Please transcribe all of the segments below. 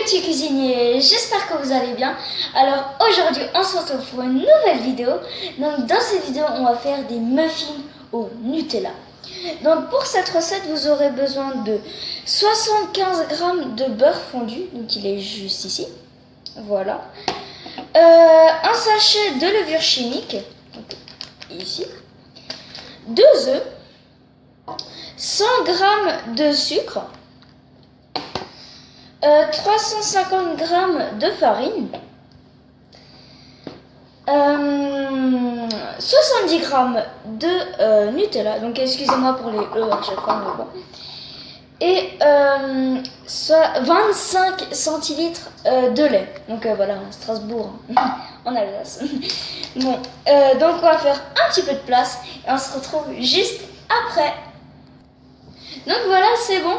petits cuisiniers, j'espère que vous allez bien. Alors aujourd'hui on se retrouve pour une nouvelle vidéo. Donc dans cette vidéo on va faire des muffins au Nutella. Donc pour cette recette vous aurez besoin de 75 g de beurre fondu, donc il est juste ici. Voilà. Un sachet de levure chimique, donc ici. 2 œufs. 100 g de sucre. 350 g de farine, 70 g de Nutella, donc excusez-moi pour les E à chaque fois, mais bon. Et 25 centilitres de lait, donc voilà, Strasbourg, en Alsace. Bon, donc on va faire un petit peu de place et on se retrouve juste après. Donc voilà, c'est bon.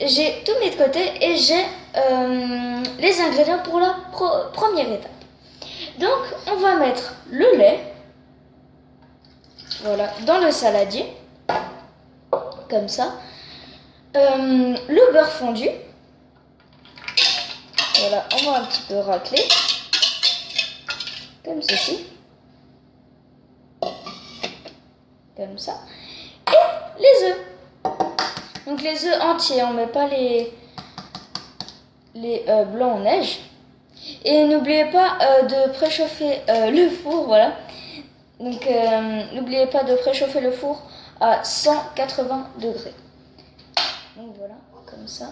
J'ai tout mis de côté et j'ai les ingrédients pour la première étape. Donc on va mettre le lait, voilà, dans le saladier, comme ça. Le beurre fondu, voilà, on va un petit peu racler, comme ceci, comme ça, et les œufs. Donc les œufs entiers, on ne met pas les blancs en neige. Et n'oubliez pas de préchauffer le four, voilà. Donc n'oubliez pas de préchauffer le four à 180 degrés. Donc voilà, comme ça.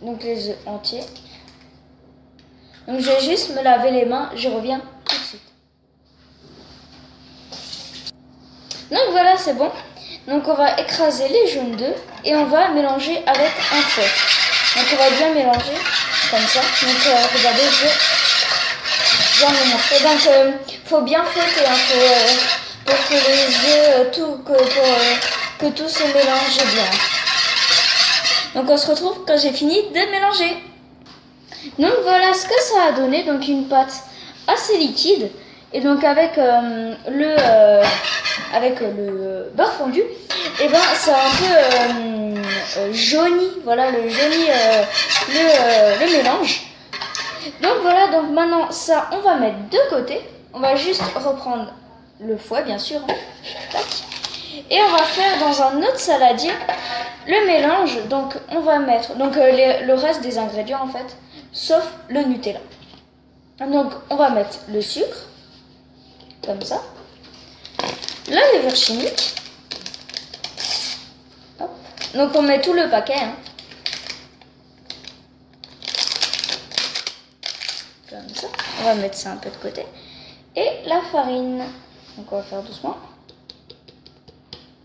Donc les œufs entiers. Donc je vais juste me laver les mains, je reviens tout de suite. Donc voilà, c'est bon. Donc on va écraser les jaunes d'œufs et on va mélanger avec un fouet. Donc on va bien mélanger comme ça. Donc regardez, je vais bien vous montrer. Donc faut bien fouetter, hein, pour que les œufs, que tout se mélange bien. Donc on se retrouve quand j'ai fini de mélanger. Donc voilà ce que ça a donné. Donc une pâte assez liquide. Et donc avec le beurre fondu, et ben ça a un peu jauni, voilà, le mélange. Donc voilà, donc maintenant ça on va mettre de côté. On va juste reprendre le fouet bien sûr, hein. Tac. Et on va faire dans un autre saladier le mélange. Donc on va mettre le reste des ingrédients en fait, sauf le Nutella. Donc on va mettre le sucre, comme ça, la levure chimique. Hop. Donc on met tout le paquet, hein. Comme ça. On va mettre ça un peu de côté. Et la farine. Donc on va faire doucement.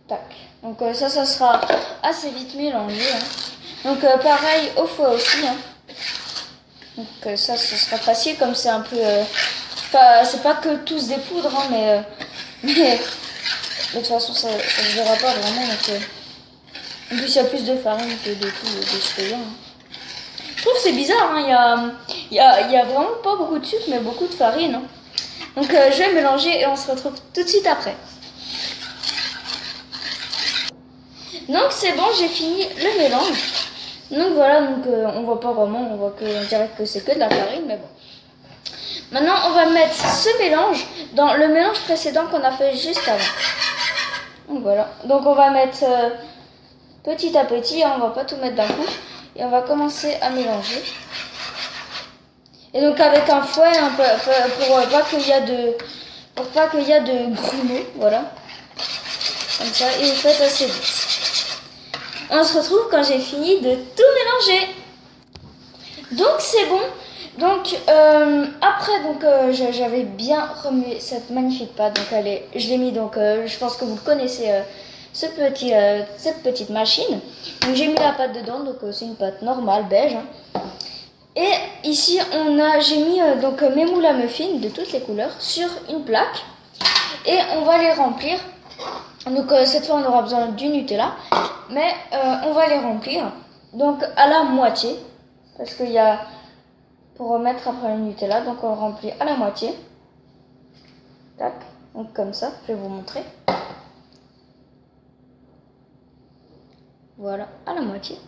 Tac. Donc ça sera assez vite mélangé, hein. Donc pareil au fouet aussi, hein. Donc ça sera facile, comme c'est un peu... c'est pas que tous des poudres, hein, mais de toute façon ça ne se verra pas vraiment. Donc, en plus il y a plus de farine que de tout de ce qu'il y a, hein. Je trouve que c'est bizarre, hein. Il y a vraiment pas beaucoup de sucre mais beaucoup de farine, hein. Donc je vais mélanger et on se retrouve tout de suite après. Donc c'est bon, j'ai fini le mélange. Donc voilà, donc on voit pas vraiment, on dirait que c'est que de la farine, mais bon. Maintenant, on va mettre ce mélange dans le mélange précédent qu'on a fait juste avant. Donc voilà. Donc on va mettre petit à petit, hein, on va pas tout mettre d'un coup. Et on va commencer à mélanger. Et donc avec un fouet, hein, pour pas qu'il y a de grumeaux, voilà. Comme ça, et vous faites assez vite. On se retrouve quand j'ai fini de tout mélanger. Donc c'est bon. Donc après j'avais bien remué cette magnifique pâte. Donc je l'ai mis, donc je pense que vous connaissez cette petite machine. Donc j'ai mis la pâte dedans, donc c'est une pâte normale beige, hein. Et ici j'ai mis mes moules à muffins de toutes les couleurs sur une plaque et on va les remplir. Donc cette fois on aura besoin du Nutella, mais on va les remplir donc à la moitié parce qu'il y a pour remettre après le Nutella, donc on remplit à la moitié. Tac, donc comme ça, je vais vous montrer. Voilà, à la moitié.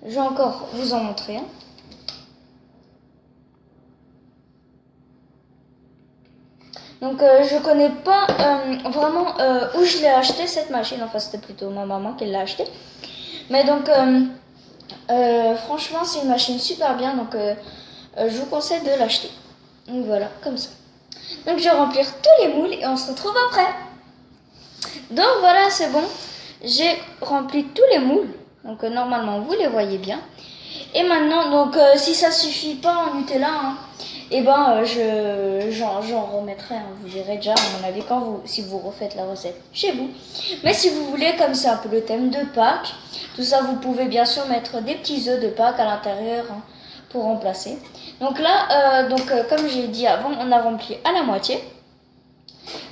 Je vais encore vous en montrer un. Donc je connais pas vraiment où je l'ai acheté cette machine, enfin c'était plutôt ma maman qui l'a acheté. Mais donc franchement c'est une machine super bien, donc je vous conseille de l'acheter. Donc voilà, comme ça. Donc je vais remplir tous les moules et on se retrouve après. Donc voilà, c'est bon, j'ai rempli tous les moules, donc normalement vous les voyez bien. Et maintenant, donc si ça suffit pas en Nutella, hein, et ben j'en remettrai, hein, vous verrez déjà à mon avis si vous refaites la recette chez vous. Mais si vous voulez, comme c'est un peu le thème de Pâques, tout ça vous pouvez bien sûr mettre des petits œufs de Pâques à l'intérieur, hein, pour remplacer. Donc là, comme j'ai dit avant, on a rempli à la moitié.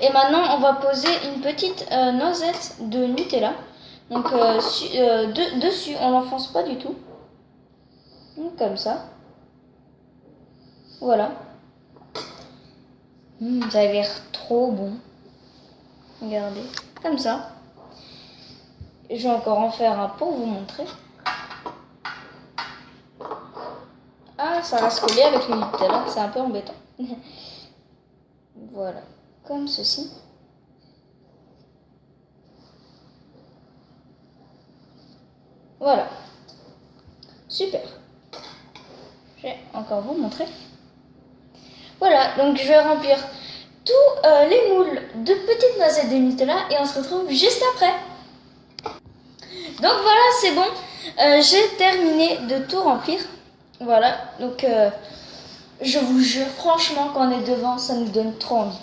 Et maintenant on va poser une petite noisette de Nutella. Donc dessus, on l'enfonce pas du tout. Donc, comme ça. Voilà. Ça a l'air trop bon. Regardez. Comme ça. Je vais encore en faire un pour vous montrer. Ah, ça reste collé avec le Nutella. C'est un peu embêtant. Voilà. Comme ceci. Voilà. Super. Je vais encore vous montrer. Voilà, donc je vais remplir tous les moules de petites noisettes de Nutella et on se retrouve juste après. Donc voilà, c'est bon. J'ai terminé de tout remplir. Voilà, donc je vous jure, franchement, quand on est devant, ça nous donne trop envie.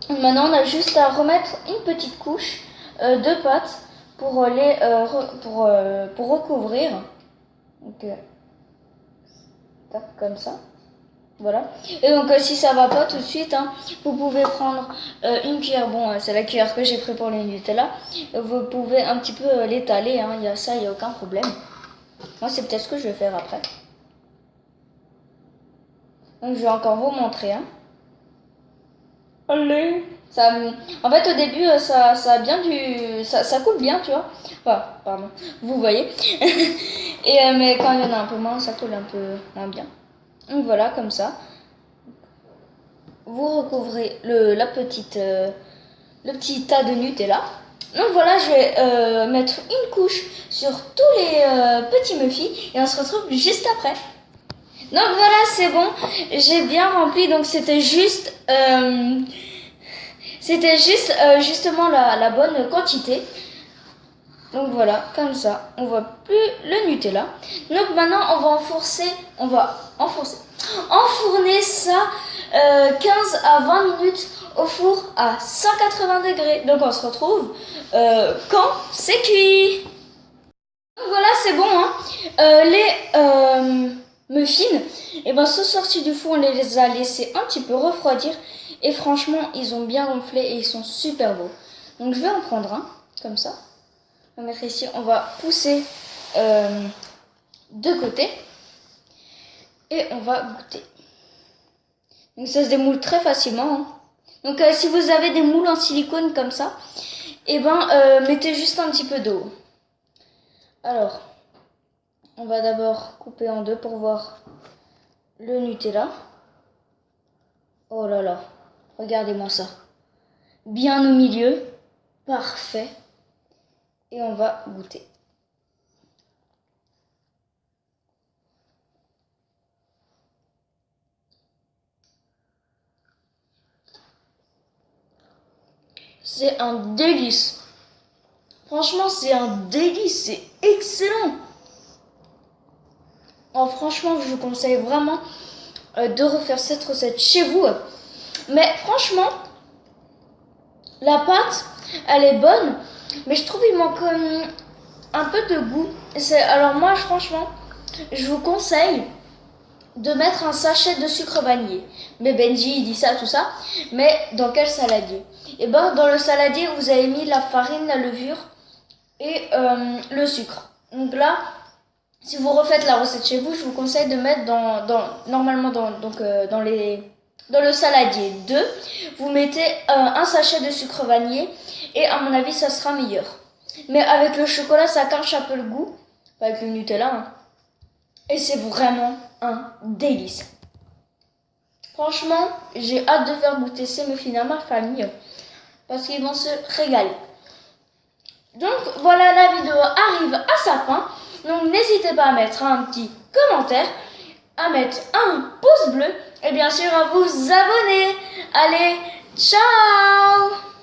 Maintenant, on a juste à remettre une petite couche de pâte pour recouvrir. Donc, comme ça. Voilà. Et donc si ça va pas tout de suite, hein, vous pouvez prendre une cuillère, bon c'est la cuillère que j'ai pris pour les Nutella, vous pouvez un petit peu l'étaler, hein, il y a aucun problème. Moi c'est peut-être ce que je vais faire après. Donc je vais encore vous montrer. Hein. Allez. En fait au début ça a bien ça coule bien, tu vois. Enfin, pardon, vous voyez. Et mais quand il y en a un peu moins, ça coule un peu moins bien. Donc voilà, comme ça. Vous recouvrez le petit tas de Nutella. Donc voilà, je vais mettre une couche sur tous les petits muffins et on se retrouve juste après. Donc voilà, c'est bon, j'ai bien rempli, donc c'était juste justement la bonne quantité. Donc voilà, comme ça, on voit plus le Nutella. Donc maintenant, on va enfourner ça 15 à 20 minutes au four à 180 degrés. Donc on se retrouve quand c'est cuit. Donc voilà, c'est bon. Hein. Les muffins, et ben, sont sortis du four, on les a laissés un petit peu refroidir. Et franchement, ils ont bien gonflé et ils sont super beaux. Donc je vais en prendre un, comme ça. On va mettre ici, on va pousser de côté. Et on va goûter. Donc ça se démoule très facilement. Hein. Donc si vous avez des moules en silicone comme ça, et ben mettez juste un petit peu d'eau. Alors, on va d'abord couper en deux pour voir le Nutella. Oh là là, regardez-moi ça. Bien au milieu, parfait. Et on va goûter. C'est un délice. Franchement, c'est un délice. C'est excellent. Oh, franchement, je vous conseille vraiment de refaire cette recette chez vous. Mais franchement, la pâte, elle est bonne. Mais je trouve qu'il manque un peu de goût. Alors moi, franchement, je vous conseille de mettre un sachet de sucre vanillé. Mais Benji, il dit ça, tout ça. Mais dans quel saladier? Et ben, dans le saladier, vous avez mis la farine, la levure et le sucre. Donc là, si vous refaites la recette chez vous, je vous conseille de mettre normalement dans le saladier 2, vous mettez un sachet de sucre vanillé et à mon avis, ça sera meilleur. Mais avec le chocolat, ça cache un peu le goût. Pas avec le Nutella, hein. Et c'est vraiment un délice. Franchement, j'ai hâte de faire goûter ces muffins à ma famille parce qu'ils vont se régaler. Donc voilà, la vidéo arrive à sa fin. Donc n'hésitez pas à mettre un petit commentaire, à mettre un pouce bleu et bien sûr à vous abonner. Allez, ciao!